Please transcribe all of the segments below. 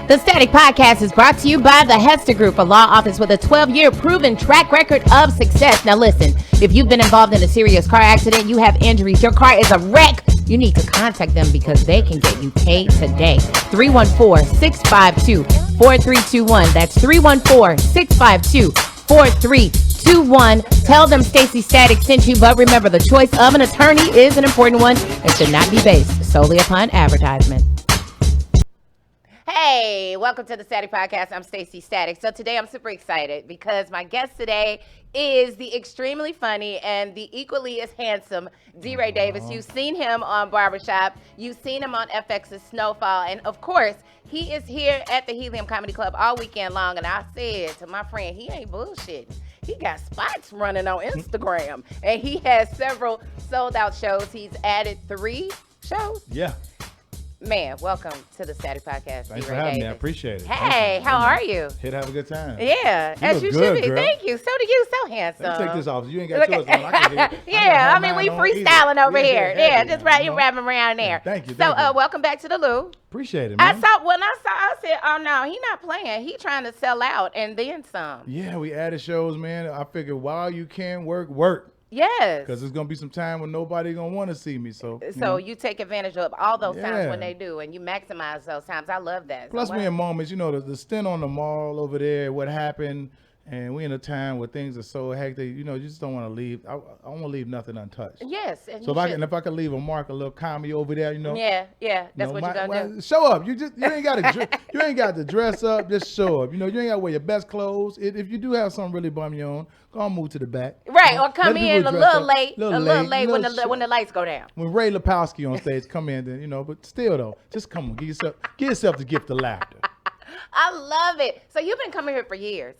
The Static Podcast is brought to you by the Hester Group, a law office with a 12-year proven track record of success. Now listen, if you've been involved in a serious car accident, you have injuries, your car is a wreck, you need to contact them because they can get you paid today. 314-652-4321. That's 314-652-4321. Tell them Staci Static sent you, but remember, the choice of an attorney is an important one and should not be based solely upon advertisement. Hey, welcome to the Static Podcast. I'm Staci Static. So today I'm super excited because my guest today is the extremely funny and the equally as handsome DeRay Davis. You've seen him on Barbershop. You've seen him on FX's Snowfall. And of course, he is here at the Helium Comedy Club all weekend long. And I said to my friend, he ain't bullshitting. He got spots running on Instagram. And he has several sold out shows. He's added 3 shows. Yeah. Man, welcome to the Static Podcast. Thanks for having me. I appreciate it. Hey, how are you? Here to have a good time. Yeah, as you should be. Girl. Thank you. So do you. So handsome. Let me take this off. You ain't got yours on. I can hear it. Yeah, I mean, we freestyling over here. Yeah, just right, you wrapping around there. Thank you. So, welcome back to the Lou. Appreciate it, man. I said, oh no, he not playing. He trying to sell out and then some. Yeah, we added shows, man. I figured while you can work. Yes. Because there's going to be some time when nobody going to want to see me. So you take advantage of all those times when they do, and you maximize those times. I love that. Plus, we in moments, the stint on the mall over there, what happened, and we in a time where things are so hectic, you just don't want to leave. I want to leave nothing untouched. Yes. And so if I could leave a mark, a little comedy over there, Yeah, that's what you're going to do. Show up. You ain't got to dress up, just show up. You ain't got to wear your best clothes. If you do have something really bum you on, go on, move to the back. Right, or come in a little late when the lights go down. When Ray Lapowski on stage, come in then, but still though, just come on, give yourself the gift of laughter. I love it. So you've been coming here for years,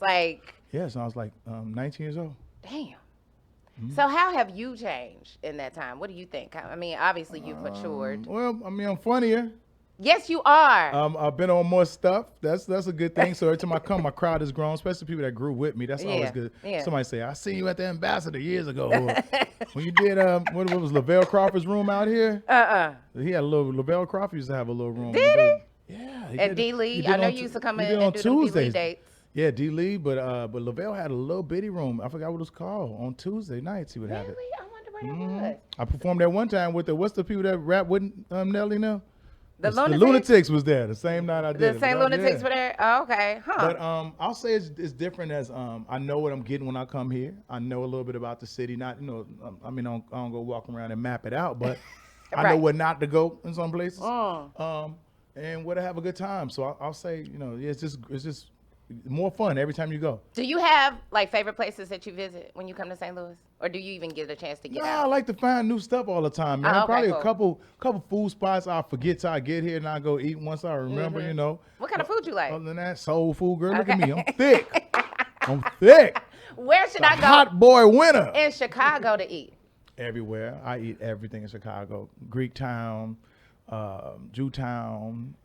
Yeah, so I was 19 years old. Damn. Mm-hmm. So how have you changed in that time? What do you think? I mean, obviously you've matured. Well, I mean, I'm funnier. Yes, you are. I've been on more stuff. That's a good thing. So every time I come, my crowd has grown, especially people that grew with me. That's always good. Yeah. Somebody say, I seen you at the Ambassador years ago. When you did, what was Lavelle Crawford's room out here? He had a little, Lavelle Crawford used to have a little room. Did he? Yeah. And D. Lee, I know you used to come in and do Tuesdays. D. Lee dates. Yeah, D. Lee, but Lavelle had a little bitty room. I forgot what it was called. On Tuesday nights he would have it. Really? I wonder where that was. I performed that one time with what's the people that rap with Nelly now? The Lunatics was there the same night I did it. The same Lunatics were there? Oh, okay. Huh. But I'll say it's different as I know what I'm getting when I come here. I know a little bit about the city. Not, I don't go walking around and map it out, but I know where not to go in some places. And where to have a good time. So I'll say, it's just more fun every time you go. Do you have favorite places that you visit when you come to St. Louis, or do you even get a chance to get out? I like to find new stuff all the time, man. Probably a couple food spots I'll forget till I get here, and I go eat once I remember. What kind of food you like? Other than that, soul food, girl. Look at me, I'm thick. I'm thick. Where should I go? Hot boy winter in Chicago to eat. Everywhere. I eat everything in Chicago. Greek Town. Jewtown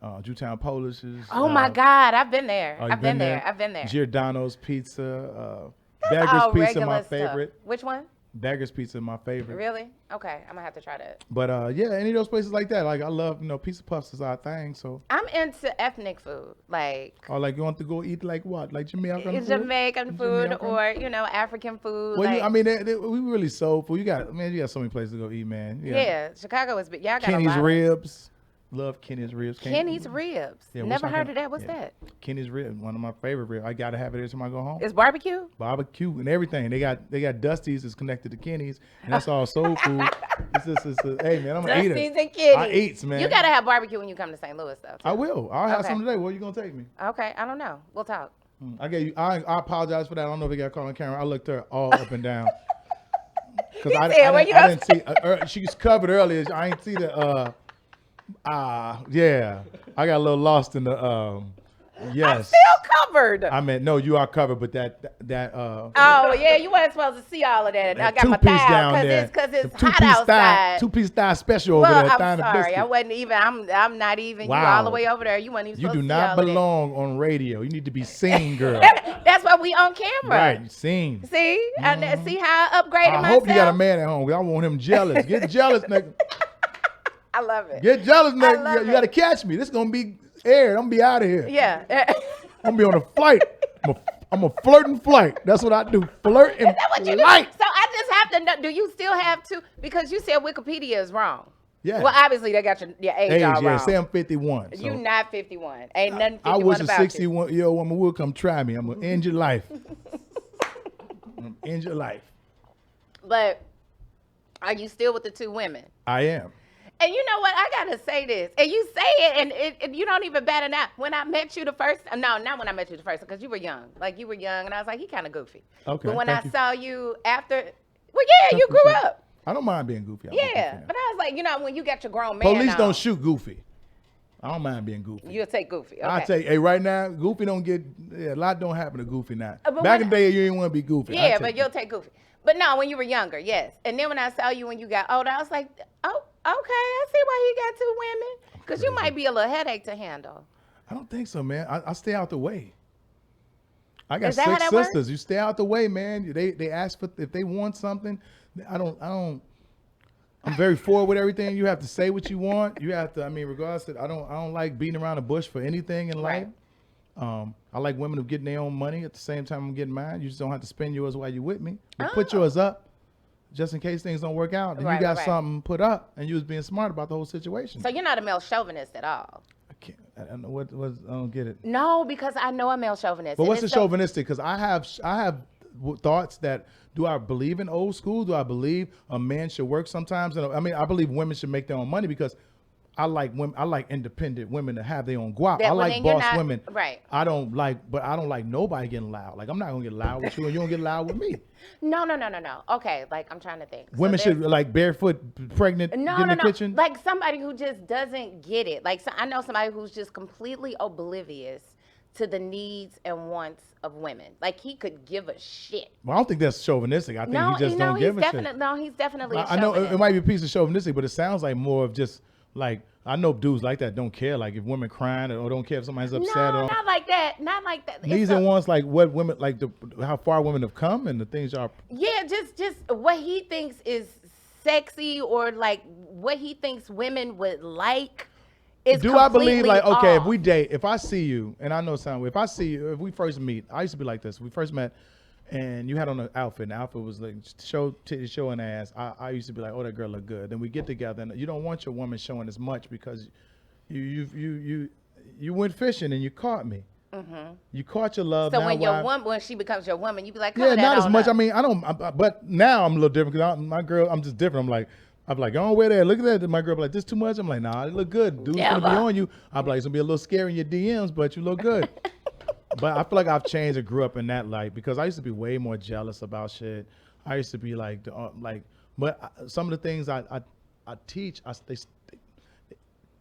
Polishes. Oh my God, I've been there. I've been there. Giordano's Pizza. Beggar's Pizza, my favorite. Stuff. Which one? Beggar's Pizza, my favorite. Really? Okay, I'm gonna have to try that. But any of those places like that. I love, pizza puffs is our thing. So I'm into ethnic food, you want to go eat what? Like Jamaican food? Jamaican food, or African food. Well, we really soul food. You got so many places to go eat, man. Yeah, Chicago is big. Y'all got Kenny's Ribs. Love Kenny's Ribs. Kenny's Ribs. Yeah, never heard of that. What's that? Kenny's Ribs, one of my favorite ribs. I gotta have it every time I go home. It's barbecue? Barbecue and everything. They got Dusty's is connected to Kenny's, and that's all soul food. Hey man, I'm an eater. Dusty's and Kenny's. I eats, man. You gotta have barbecue when you come to St. Louis, though. Too. I will. I'll have some today. Where you gonna take me? Okay, I don't know. We'll talk. I apologize for that. I don't know if it got caught on camera. I looked her all up and down. Because I didn't see. She's covered earlier. I ain't see the. Yeah. I got a little lost in the yes. I'm still covered. I mean, no, you are covered, but that oh yeah, you weren't supposed to see all of that. I got my thigh down there because it's hot outside. 2-piece thigh special over there. I'm sorry, I wasn't even. I'm not even. Wow. You all the way over there. You weren't even. You do not belong on radio. You need to be seen, girl. That's why we on camera. Right, seen. See, I see how I upgraded myself. I hope you got a man at home. I want him jealous. Get jealous, nigga. I love it. Get jealous, nigga. You got to catch me. This is gonna be air. I'm gonna be out of here. Yeah. I'm gonna be on a flight. I'm a flirting flight. That's what I do. Flirt and Is that what you do? flight. So I just have to know, do you still have to, because you said Wikipedia is wrong. Yeah. Well, obviously they got your age all wrong. Say I'm 51. So You not 51. Ain't nothing 51 I wish a about 61-year-old woman would come try me. I'm gonna end your life. I'm gonna end your life. But are you still with the two women? I am. And you know what? I gotta say this, and you say it, and you don't even bat an eye. When I met you the first, no, not when I met you the first, because you were young. Like you were young, and I was like, he kind of goofy. Okay. But when I you. saw you after, well, yeah, you grew up. I don't mind being goofy. Yeah, but I was like, you know, when you got your grown man, Police on, don't shoot goofy. I don't mind being goofy. You'll take goofy. Okay. I'll tell you, hey, right now, goofy don't get, a lot don't happen to goofy now. But Back in the day, you didn't want to be goofy. Yeah, but you'll take goofy. But no, when you were younger, yes. And then when I saw you when you got older, I was like, oh, okay, I see why he got two women. Because you might be a little headache to handle. I don't think so, man. I stay out the way. I got Is that how 6 that works? sisters. You stay out the way, man. They ask for, if they want something, I'm very forward with everything. You have to say what you want. You have to, regardless of, I don't like beating around the bush for anything in life. I like women who getting their own money at the same time I'm getting mine. You just don't have to spend yours while you're with me. But put yours up just in case things don't work out. And you got something put up and you was being smart about the whole situation. So you're not a male chauvinist at all? I don't know what I don't get it. No, because I know a male chauvinist. But what's the chauvinistic? Because I have thoughts that, do I believe in old school? Do I believe a man should work sometimes? And I believe women should make their own money because I like women. I like independent women to have their own guap. I like boss women. Right. I don't like nobody getting loud. Like I'm not gonna get loud with you, and you don't get loud with me. No. Okay, like I'm trying to think. Women should like barefoot, pregnant, get in the kitchen. Like somebody who just doesn't get it. Like I know somebody who's just completely oblivious to the needs and wants of women. Like he could give a shit. Well, I don't think that's chauvinistic. I think he just don't give a shit. No, he's definitely. I know it might be a piece of chauvinistic, but it sounds like more of just like, I know dudes like that don't care, like if women crying or don't care if somebody's upset. No, not like that. Not like that. These are ones like what women like, how far women have come and the things are. Yeah, just what he thinks is sexy or like what he thinks women would like. Do I believe like, okay, off. if we date, if I see you, and I know something, if I see you, if we first meet, I used to be like this. We first met and you had on an outfit, and the outfit was like showing ass. I used to be like, oh, that girl look good. Then we get together, and you don't want your woman showing as much because you went fishing and you caught me. Mm-hmm. You caught your love. So now when she becomes your woman, you be like, yeah, not as much. I mean, but now I'm a little different because my girl, I'm just different. I'm like, don't wear that. Look at that. And my girl be like, this too much. I'm like, nah, it look good. Dude's gonna be on you. I'm like, it's gonna be a little scary in your DMs, but you look good. But I feel like I've changed and grew up in that light because I used to be way more jealous about shit. I used to be like, but some of the things I teach,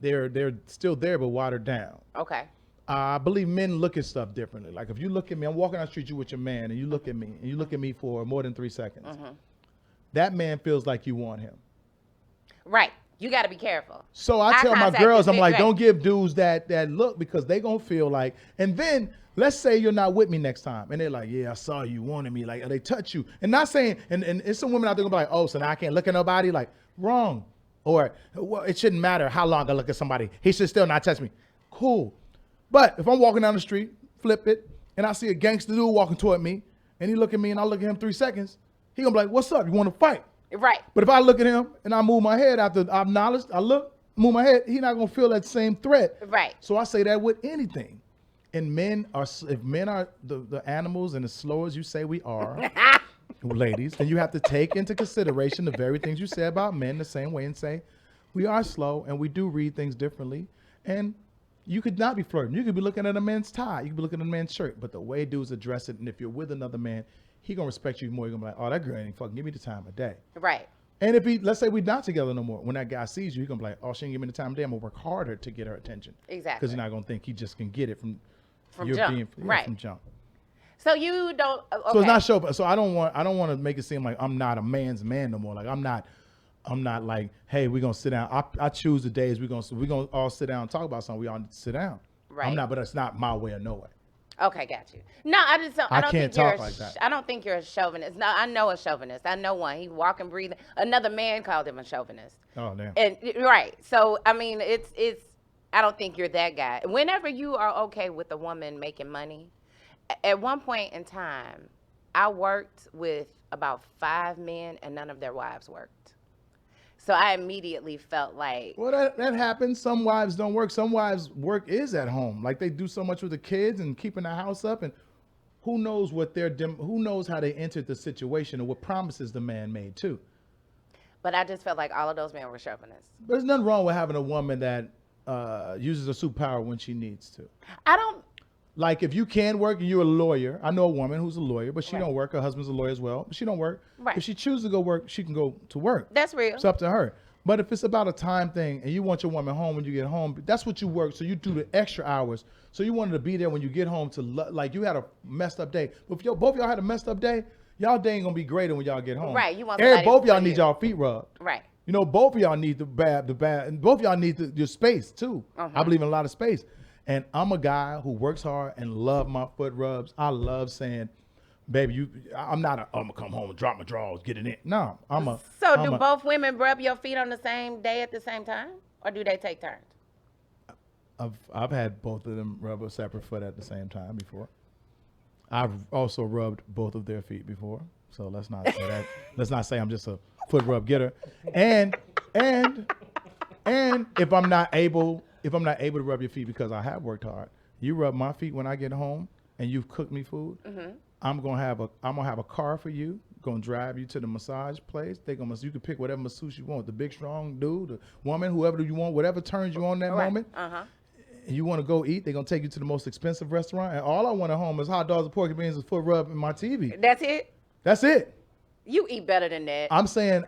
they're still there but watered down. Okay. I believe men look at stuff differently. Like if you look at me, I'm walking down the street, you with your man, and you look at me for more than 3 seconds. Mm-hmm. That man feels like you want him. Right. You got to be careful. So I tell my girls, I'm like, don't give dudes that look because they gonna feel like, and then let's say you're not with me next time. And they're like, yeah, I saw you wanted me. Like, they touch you. And not saying, and it's some women out there gonna be like, oh, so now I can't look at nobody? Like, wrong. Or, well, it shouldn't matter how long I look at somebody. He should still not touch me. Cool. But if I'm walking down the street, flip it, and I see a gangster dude walking toward me, and he look at me and I look at him 3 seconds, he gonna be like, what's up? You wanna fight? Right. But if I look at him and I move my head after I've acknowledged, I look, move my head, he not gonna feel that same threat. Right. So I say that with anything. And if men are the animals and as slow as you say we are, ladies, then you have to take into consideration the very things you say about men the same way and say, we are slow and we do read things differently. And you could not be flirting. You could be looking at a man's tie. You could be looking at a man's shirt. But the way dudes address it, and if you're with another man, he gonna respect you more. You're gonna be like, oh, that girl ain't fucking give me the time of day. Right. And if let's say we're not together no more, when that guy sees you, he's gonna be like, oh, she ain't give me the time of day. I'm gonna work harder to get her attention. Exactly. Because you're not gonna think he just can get it from jump. Right. From jump. So you don't. Okay. So it's not show. So I don't want to make it seem like I'm not a man's man no more. Like I'm not like, hey, we're gonna sit down. I choose the days we're gonna all sit down and talk about something. We all sit down. Right. I'm not, but it's not my way or no way. Okay, got you. No, I just don't. I don't can't think talk like that. I don't think you're a chauvinist. No, I know a chauvinist. I know one. He walking, breathing. Another man called him a chauvinist. Oh damn. And right. So I mean, it's I don't think you're that guy. Whenever you are okay with a woman making money, at one point in time, I worked with about 5 men and none of their wives worked. So I immediately felt like, Well, that happens. Some wives don't work. Some wives work is at home. Like they do so much with the kids and keeping the house up, and who knows who knows how they entered the situation and what promises the man made too. but I just felt like all of those men were chauvinists. There's nothing wrong with having a woman that uses her superpower when she needs to. I don't. Like if you can work and you're a lawyer, I know a woman who's a lawyer, but she Right. don't work. Her husband's a lawyer as well, but she don't work. Right. If she chooses to go work, she can go to work. That's real. It's up to her. But if it's about a time thing and you want your woman home when you get home, that's what you work. So you do the extra hours. So you wanted to be there when you get home to like you had a messed up day. But if both y'all had a messed up day, y'all day ain't gonna be greater when y'all get home. Right, you want Both somebody y'all for need you. y'all feet rubbed. Right. You know, both of y'all need the bad, and both of y'all need your space too. I believe in a lot of space. And I'm a guy who works hard and love my foot rubs. I love saying, baby, I'm not I'm gonna come home and drop my drawers, get it in. No, So do both women rub your feet on the same day at the same time? Or do they take turns? I've had both of them rub a separate foot at the same time before. I've also rubbed both of their feet before. So let's not say that. Let's not say I'm just a foot rub getter. And if I'm not able to rub your feet because I have worked hard, you rub my feet when I get home and you've cooked me food. I'm gonna have a car for you. Gonna drive you to the massage place. You can pick whatever masseuse you want. The big strong dude, the woman, whoever you want, whatever turns you on that moment. And you want to go eat, they're gonna take you to the most expensive restaurant. And all I want at home is hot dogs and pork and beans and foot rub and my TV. That's it? That's it. You eat better than that. I'm saying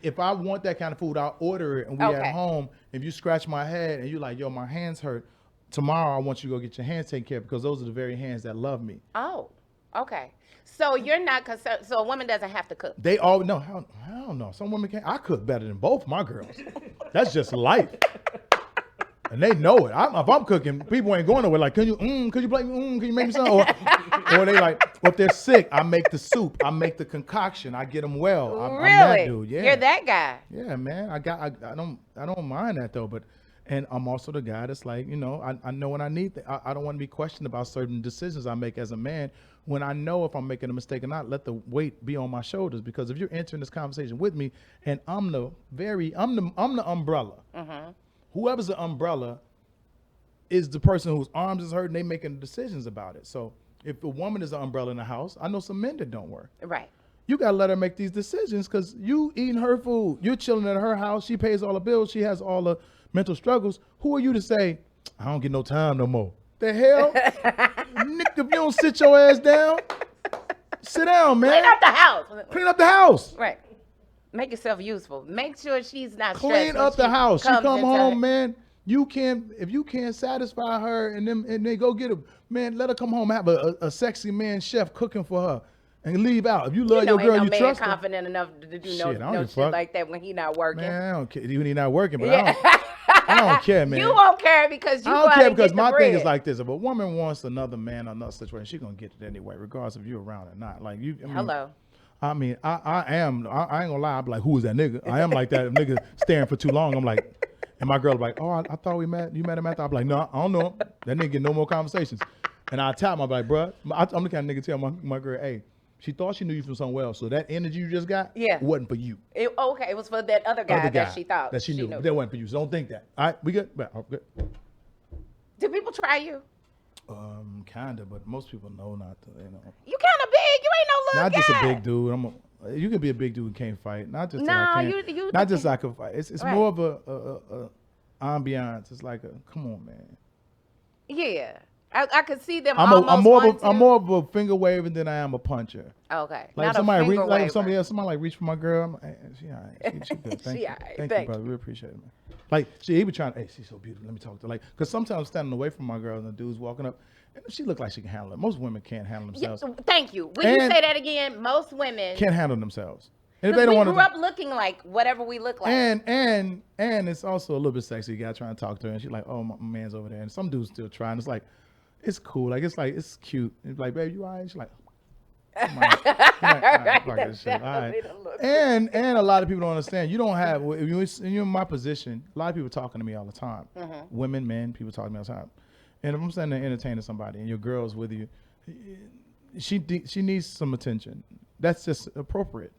if I want that kind of food, I'll order it and we at home. If you scratch my head and you're like, yo, my hands hurt, tomorrow I want you to go get your hands taken care of because those are the very hands that love me. Oh, okay. So you're not concerned. So a woman doesn't have to cook. They all no, hell no. Some women can't. I cook better than both my girls. That's just life. And they know it. If I'm cooking, people ain't going nowhere. Like, could you play me? Can you make me something? Or they like, well, if they're sick, I make the soup. I make the concoction. I get them well. I'm that dude. Yeah. You're that guy. Yeah, man. I don't mind that though. And I'm also the guy that's like, I know when I need. I don't want to be questioned about certain decisions I make as a man. When I know if I'm making a mistake or not, let the weight be on my shoulders. Because if you're entering this conversation with me, and I'm the umbrella. Whoever's the umbrella is the person whose arms is hurt and they making decisions about it. So if a woman is the umbrella in the house, I know some men that don't work. Right. You got to let her make these decisions because you eating her food. You're chilling at her house. She pays all the bills. She has all the mental struggles. Who are you to say, I don't get no time no more? The hell? Nick, if you don't sit your ass down, sit down, man. Clean up the house. Clean up the house. Right. Make yourself useful. Make sure she's not Clean stressed up the house. She come into home, man. If you can't satisfy her and they go get her, man, let her come home and have a sexy man chef cooking for her and leave out. If you love your girl, you trust her. Confident enough to do Shit, no shit like that when he not working. Man, I don't care. When he not working, but I don't care, man. You won't care because you I don't care because my thing bread. is like this: if a woman wants another man or another situation, she's gonna get it anyway, regardless if you're around or not. Like you. Hello. I mean, I ain't gonna lie. I'm like, who is that nigga? I am like that. If nigga staring for too long, I'm like, and my girl like, oh, I thought we met. You met him after. I'm like, no, I don't know him. That nigga get no more conversations. And I tap him. I'm like, bruh, I'm the kind of nigga tell my girl, hey, she thought she knew you from somewhere else. So that energy you just got, wasn't for you. It was for that other guy that she thought that she knew. That wasn't for you. So don't think that. All right, we good. Good. Do people try you? Kinda, but most people know not to. You kind of big. You ain't no little not guy. Just a big dude. You can be a big dude and can't fight. Not just that I can't. you not just I can fight. It's more of a ambiance. It's like come on, man. Yeah, I could see them. I'm more of a finger waver than I am a puncher. Okay. Like not somebody a finger waver. somebody reach for my girl. I'm like, hey, she all right. She good. Thank you. Thank you, brother. We appreciate it, man. Like he be trying. Hey, she's so beautiful. Let me talk to her. Like, cause sometimes I'm standing away from my girl and the dude's walking up, and she look like she can handle it. Most women can't handle themselves. Yeah, thank you. Will you say that again? Most women can't handle themselves. And if they we don't want grew up looking like whatever we look like. And it's also a little bit sexy. You got trying to talk to her, and she's like, "Oh, my man's over there." And some dudes still trying. It's like, it's cool. Like it's cute. It's like, "Baby, you all right?" She's like, And a lot of people don't understand. You don't have, if you're in my position, a lot of people talking to me all the time. Women, men, people talking to me all the time. And if I'm sitting there entertaining somebody and your girl's with you, she needs some attention. That's just appropriate,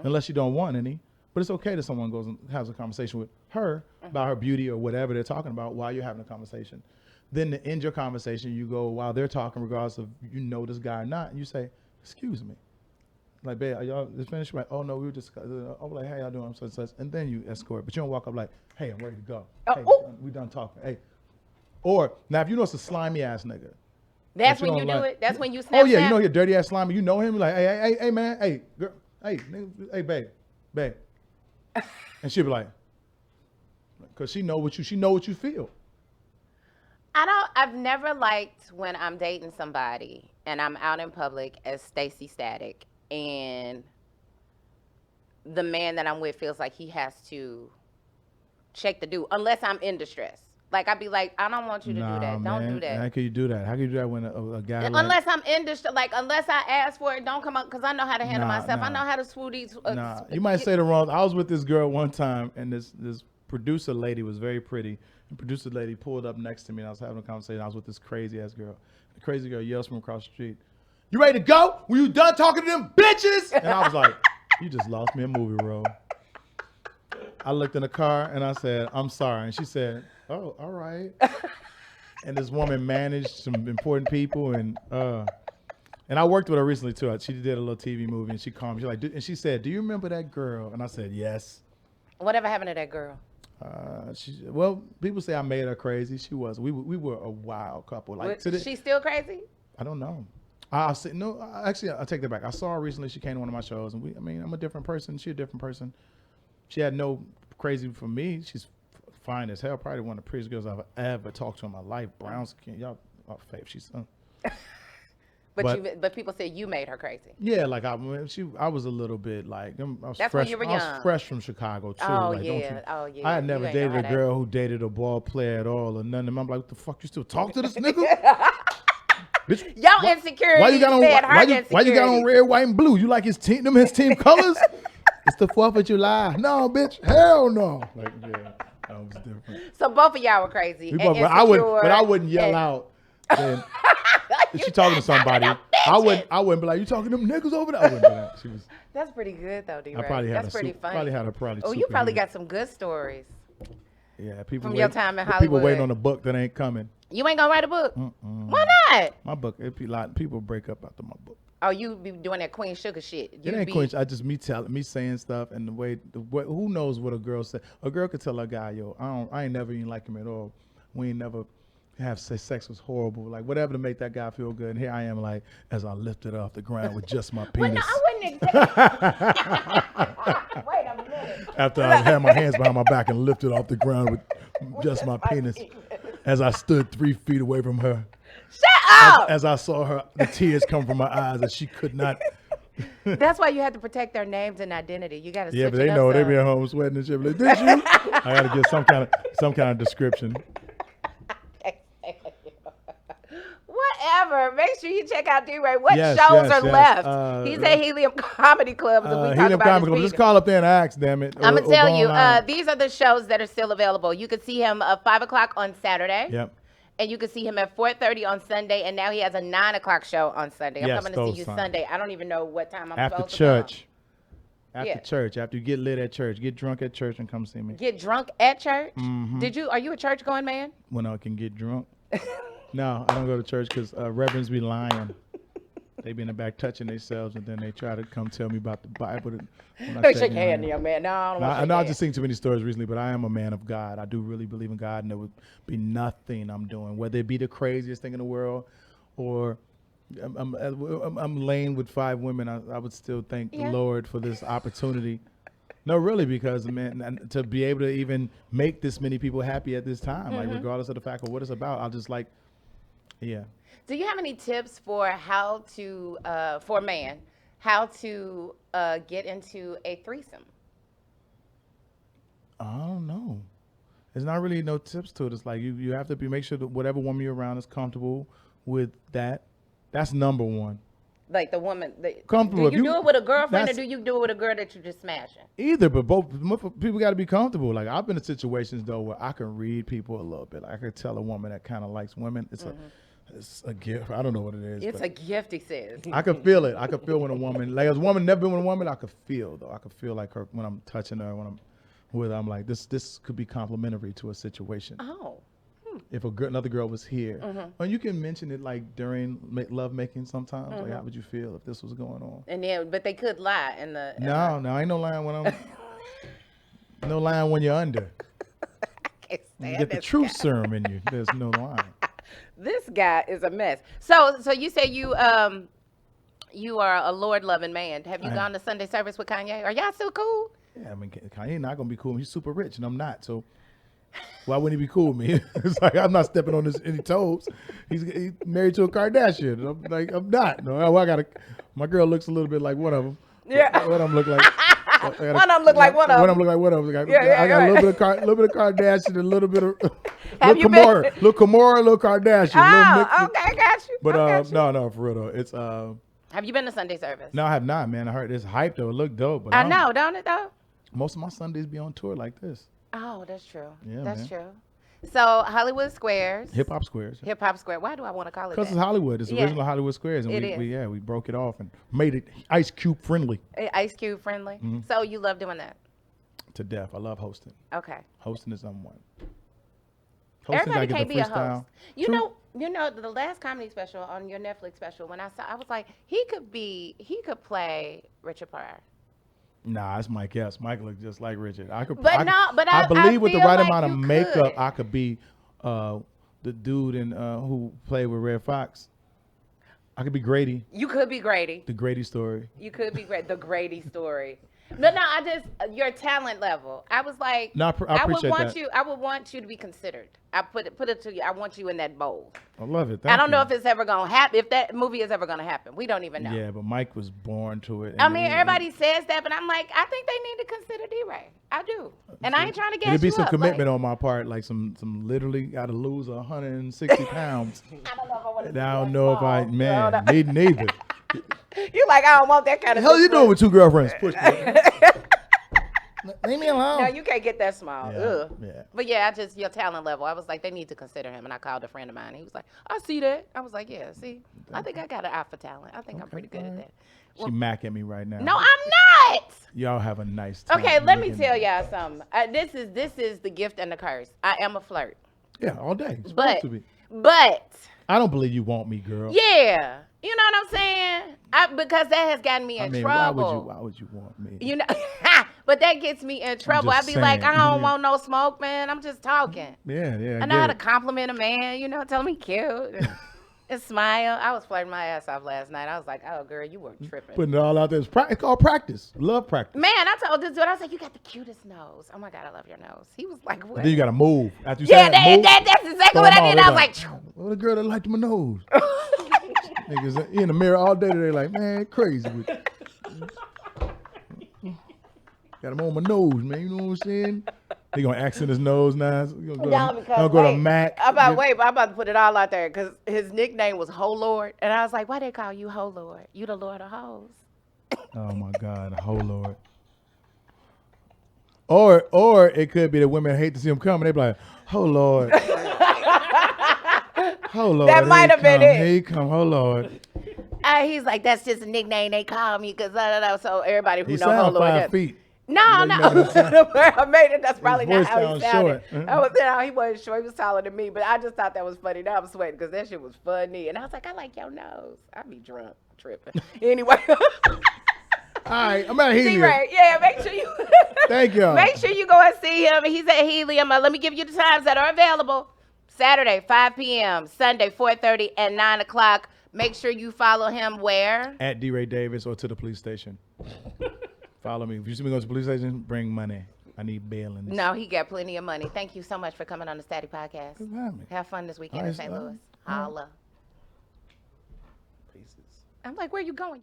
unless you don't want any. But it's okay that someone goes and has a conversation with her about her beauty or whatever they're talking about while you're having a conversation. Then to end your conversation, you go while they're talking, regardless of you know this guy or not, and you say, "Excuse me." Like, babe, are y'all finished? Like, oh no, we were just. I'm like, hey, how you doing? Such. And then you escort, but you don't walk up like, hey, I'm ready to go. Hey, we done talking. Hey, or now if you know it's a slimy ass nigga. That's when you do it. That's when you snap. Oh yeah, you know you're dirty ass slimy. You know him. You're like, hey, man, hey, girl, hey, nigga, hey, babe, and she'll be like, because she know what you feel. I've never liked when I'm dating somebody and I'm out in public as Staci Static and the man that I'm with feels like he has to check the dude unless I'm in distress. Like, I'd be like, I don't want you to do that. Don't do that. How can you do that? How can you do that when a guy unless I'm in distress, like, unless I ask for it, don't come up, because I know how to handle myself. I know how to swoo these. You might say the wrong. I was with this girl one time, and this producer lady was very pretty. The producer lady pulled up next to me, and I was having a conversation. I was with this crazy ass girl. The crazy girl yells from across the street, "You ready to go? Were you done talking to them bitches?" And I was like, "You just lost me a movie role." I looked in the car and I said, "I'm sorry," and she said, "Oh, all right." And this woman managed some important people, and I worked with her recently too. She did a little TV movie, and she called me. She's like, and she said, "Do you remember that girl?" And I said, "Yes." Whatever happened to that girl? Well, people say I made her crazy. She was. We were a wild couple. Like, she's still crazy? I don't know. Actually, I take that back. I saw her recently. She came to one of my shows, and I'm a different person. She's a different person. She had no crazy for me. She's fine as hell. Probably one of the prettiest girls I've ever talked to in my life. Brown skin. Y'all, faith. She's. But people say you made her crazy. Yeah, like I was a little bit like I was That's fresh. when you were young. I was fresh from Chicago too. Oh like, yeah. I had never dated a girl who dated a ball player at all or none. And I'm like, what the fuck? You still talk to this nigga? Bitch, y'all insecurity. Why you got on red, white, and blue? You like his team colors? It's the 4th of July. No, bitch. Hell no. Like, yeah, that was different. So both of y'all were crazy. But I wouldn't yell out. Then, if she talking to somebody, I wouldn't be like, "You talking to them niggas over there?" I wouldn't do that. That's pretty good though, DeRay. That's pretty funny. You probably got some good stories. Yeah, people from your time in Hollywood. People waiting on a book that ain't coming. You ain't gonna write a book? Why not? My book, people break up after my book. Oh, you be doing that Queen Sugar shit. It ain't Queen. I just me saying stuff and the way who knows what a girl said. A girl could tell a guy, "Yo, I ain't never even like him at all. We ain't never." Sex was horrible, like whatever to make that guy feel good. And here I am, like, as I lifted off the ground with just my penis. Well, no, I wouldn't. Wait a minute. After I had my hands behind my back and lifted off the ground with just my penis, as I stood 3 feet away from her. Shut up! As I saw her, the tears come from my eyes, and she could not. That's why you have to protect their names and identity. You got to. Yeah, but they know they be at home sweating and shit. Like, did you? I got to get some kind of description. Whatever. Make sure you check out DeRay. What shows are left? He's at Helium Comedy Club. Helium Comedy Club. Just call up there and ask, damn it. I'm going to tell you, these are the shows that are still available. You can see him 5 o'clock on Saturday. Yep. And you can see him at 4:30 on Sunday. And now he has a 9 o'clock show on Sunday. I'm coming to see you Sunday. I don't even know what time I'm supposed to come. After church. After you get lit at church. Get drunk at church and come see me. Get drunk at church? Mm-hmm. Are you a church going man? When I can get drunk. No, I don't go to church because reverends be lying. They be in the back touching themselves, and then they try to come tell me about the Bible. Don't shake hands, young man. No, I don't want to shake hands. I've just seen too many stories recently, but I am a man of God. I do really believe in God, and there would be nothing I'm doing, whether it be the craziest thing in the world, or I'm laying with 5 women. I would still thank the Lord for this opportunity. No, really, because, man, to be able to even make this many people happy at this time, like regardless of the fact of what it's about, I'll just like. Yeah. Do you have any tips for how to, for a man, how to get into a threesome? I don't know. There's not really no tips to it. It's like you have to make sure that whatever woman you're around is comfortable with that. That's number one. Like the woman. Comfortable. Do you do it with a girlfriend or that's- do you do it with a girl that you're just smashing? Either, but both people got to be comfortable. Like I've been in situations though where I can read people a little bit. Like, I could tell a woman that kind of likes women. It's a gift. I don't know what it is. It's a gift, he says. I could feel it. I could feel when a woman, like as a woman, never been with a woman, I could feel though. I could feel like her when I'm touching her, when I'm with her, I'm like, this could be complimentary to a situation. Oh. If another girl was here, and you can mention it like during love making sometimes. Like, how would you feel if this was going on? And then, but they could lie in the. No, ain't no lying when I'm. No lying when you're under. I can't You stand get the this truth guy. serum in you. There's no lying. This guy is a mess. So you say you are a Lord loving man. Have you gone to Sunday service with Kanye? Are y'all still cool? Yeah, I mean, Kanye not gonna be cool. He's super rich, and I'm not. So why wouldn't he be cool with me? It's like I'm not stepping on any toes. He's married to a Kardashian. And I'm like, I'm not. No, I gotta. My girl looks a little bit like one of them. Yeah. One of them look like. One of them look like one of them. One of them look like one of them. I got right. a little bit of Kardashian, a little bit of Have you been- little Kimora, little Kardashian. Oh, okay, I got you. But I got you. no, for real though. It's Have you been to Sunday service? No, I have not, man. I heard it's hype though. It looked dope. But I know, don't it though? most of my Sundays be on tour like this. Oh, that's true. Yeah, that's man. true. So Hollywood Squares. Hip Hop Squares. Hip Hop Square. Why do I want to call it Because that? it's Hollywood. It's Yeah. original Hollywood Squares. And It we broke it off and made it Ice Cube friendly Ice Cube friendly. Mm-hmm. So you love doing that? to death. I love hosting. Okay. Hosting is number one. Everybody gotta can't get be the a host. freestyle. You True. know, the last comedy special on your Netflix special, when I saw, I was like, he could play Richard Pryor. Nah, it's Mike Epps. Mike looks just like Richard. I I believe with the feel right like amount of you makeup, could. I could be the dude who played with Red Fox. I could be Grady, You could be Grady. the Grady story. You could be the Grady story. No, I just your talent level. I was like, No, I would appreciate want that. you. I would want you to be considered. I put it to you. I want you in that bowl. I love it. I don't know if it's ever gonna happen. If that movie is ever gonna happen, we don't even know. Yeah, but Mike was born to it. I mean, everybody says that, but I'm like, I think they need to consider DeRay. I do, and I ain't trying to get It'd you be some up. commitment like, on my part, like some literally got to lose 160 pounds. I don't know if I want to. And I don't know if I, man, neither. You like, I don't want that kind of. Hell, you doing with two girlfriends? Push me. Leave me alone. No, you can't get that small. Yeah, Ugh. yeah. But yeah, your talent level. I was like, they need to consider him. And I called a friend of mine. He was like, I see that. I was like, yeah, see, I think I got an eye for talent. I think I'm pretty good at that. She mac at me right now. No, I'm not. Y'all have a nice time. Okay, let me tell y'all something. This is the gift and the curse. I am a flirt. Yeah, all day. It's But, supposed to be. but, I don't believe you want me, girl. yeah. You know what I'm saying? Because that has gotten me in I mean, trouble. why would you want me? You know, but that gets me in trouble. I'd just be like, saying. I don't want no smoke, man. I'm just talking. Yeah. I know how to compliment a man, tell him he cute and smile. I was flirting my ass off last night. I was like, oh, girl, you were tripping. Putting it all out there. It's called practice. Love practice. Man, I told this dude, I was like, you got the cutest nose. Oh, my God, I love your nose. He was like, what? Then you got to move. After you Yeah, say move, that's exactly throw what them I all did. I over. was like, "Phew." Well, the girl that liked my nose. Niggas in the mirror all day today like, man, crazy. Got him on my nose, man. You know what I'm saying? He gonna accent his nose now. Gonna go to Mac. I'm about to put it all out there because his nickname was Ho Lord. And I was like, why they call you Ho Lord? You the Lord of Hoes. Oh my God, oh Lord. Or it could be that women hate to see him coming. They be like, oh Lord. Oh Lord. That might have been it. Here he come, oh Lord. He's like, that's just a nickname they call me because so everybody who He know Ho sound Lord. 5 feet. No. I made it. That's probably not voice how he sounds sounded. short. He wasn't short. He was taller than me, but I just thought that was funny. Now I'm sweating because that shit was funny. And I was like, I like your nose. I be drunk, tripping. Anyway. All right, I'm at Helium. DeRay, yeah, make sure you. Thank y'all. Make sure you go and see him. He's at Helium. Let me give you the times that are available. Saturday, 5 p.m. Sunday, 4:30 and 9 o'clock. Make sure you follow him where? At DeRay Davis or to the police station. Follow me. If you see me go to the police station, bring money. I need bail in this. No, he got plenty of money. Thank you so much for coming on the Staci Podcast. Good for having me. Have fun this weekend All in right, St. all Louis. right. Holla. Pieces. I'm like, where you going?